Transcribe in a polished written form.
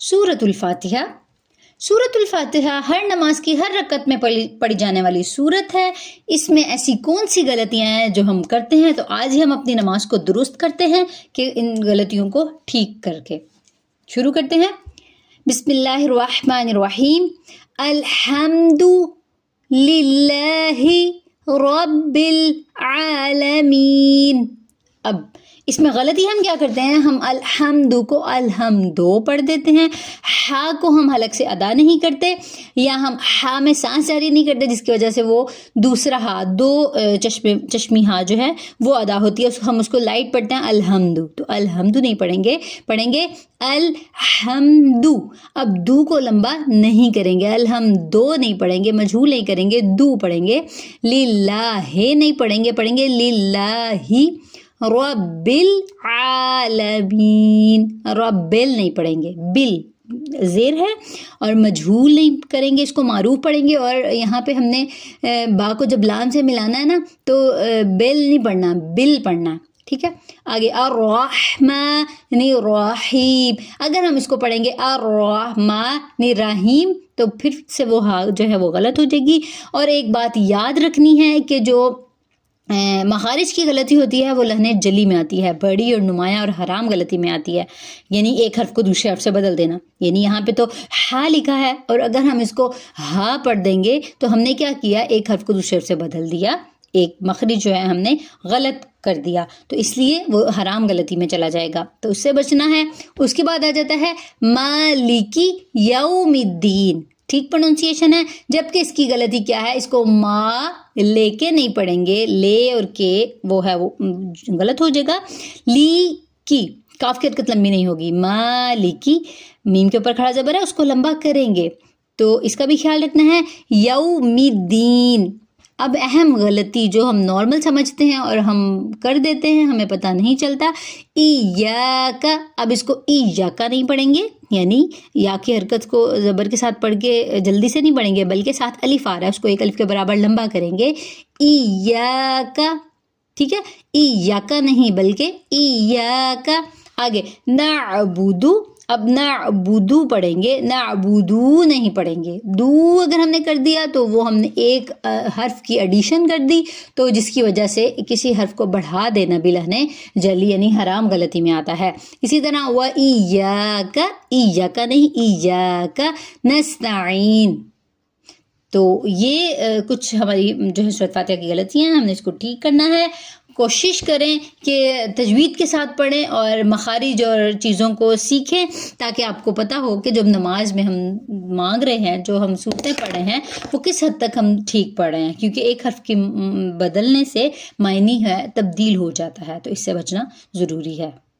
सूरत उल फातिहा। सूरत उल फातिहा हर नमाज की हर रकत में पढ़ी जाने वाली सूरत है। इसमें ऐसी कौन सी गलतियां हैं जो हम करते हैं? तो आज ही हम अपनी नमाज को दुरुस्त करते हैं कि इन गलतियों को ठीक करके शुरू करते हैं। बिस्मिल्लाहिर्रहमानिर्रहीम। अल्हम्दु लिल्लाहि रब्बिल आलमीन। अब इसमें गलती हम क्या करते हैं, हम अल्हम्दु को अलहम्दो पढ़ देते हैं, हा को हम हलक से अदा नहीं करते, या हम हा में सांस जारी नहीं करते, जिसकी वजह से वो दूसरा हा, दो चश्मी हा जो है वो अदा होती है, हम उसको लाइट पढ़ते हैं अलहम्दु। तो अलहम्दु नहीं पढ़ेंगे, पढ़ेंगे अलहम्दु। अब दू को लंबा नहीं करेंगे, अलहम्दो नहीं पढ़ेंगे, मजहूल नहीं करेंगे, दू पढ़ेंगे। लिल्लाहे नहीं पढ़ेंगे, पढ़ेंगे लिल्लाही। रब्बिल आलमीन, रब्बिल नहीं पढ़ेंगे, बिल ज़ेर है, और मजहूल नहीं करेंगे, इसको मारूफ पढ़ेंगे। और यहाँ पे हमने बा को जब लाम से मिलाना है ना, तो बिल नहीं पढ़ना, बिल पढ़ना, ठीक है। आगे अर्रहमानिर्रहीम, अगर हम इसको पढ़ेंगे अर्रहमानिर्रहीम तो फिर से वो हा जो है वो गलत हो जाएगी। और एक बात याद रखनी है कि जो मखारिज की गलती होती है वो लहने जली में आती है, बड़ी और नुमाया और हराम गलती में आती है, यानी एक हर्फ को दूसरे हर्फ से बदल देना। यानी यहाँ पे तो हा लिखा है और अगर हम इसको हा पढ़ देंगे तो हमने क्या किया, एक हर्फ को दूसरे हर्फ से बदल दिया, एक मखरिज जो है हमने गलत कर दिया, तो इसलिए वो हराम गलती में चला जाएगा, तो उससे बचना है। उसके बाद आ जाता है मालिकी यौमिद्दीन, ठीक प्रोनाउंसिएशन है। जबकि इसकी गलती क्या है, इसको मा लेके नहीं पढ़ेंगे, ले और के वो है वो गलत हो जाएगा। ली की काफ की हरकत लंबी नहीं होगी, मालिकी मीम के ऊपर खड़ा जबर है, उसको लंबा करेंगे, तो इसका भी ख्याल रखना है। यौमिद्दीन, अब अहम गलती जो हम नॉर्मल समझते हैं और हम कर देते हैं, हमें पता नहीं चलता, इयाका। अब इसको इयाका नहीं पढ़ेंगे, यानी या की हरकत को ज़बर के साथ पढ़ के जल्दी से नहीं पढ़ेंगे, बल्कि साथ अलिफ आ रहा है उसको एक अलिफ के बराबर लंबा करेंगे, इयाका, ठीक है। इयाका नहीं बल्कि इयाका। आगे नअबुदु, अब नअबुदु पढ़ेंगे, नअबुदु नहीं पढ़ेंगे। दू अगर हमने कर दिया तो वो हमने एक हर्फ की एडिशन कर दी, तो जिसकी वजह से किसी हर्फ को बढ़ा देना भी लहने जली यानी हराम गलती में आता है। इसी तरह व इयाका, इयाका नहीं इयाका नस्तईन। तो ये कुछ हमारी जो है सूरत फातिहा की गलतियाँ हैं, हमने इसको ठीक करना है। कोशिश करें कि तजवीद के साथ पढ़ें और मखारिज और चीज़ों को सीखें, ताकि आपको पता हो कि जब नमाज में हम मांग रहे हैं, जो हम सूरतें पढ़ रहे हैं, वो किस हद तक हम ठीक पढ़ रहे हैं, क्योंकि एक हर्फ की बदलने से मायनी है तब्दील हो जाता है, तो इससे बचना ज़रूरी है।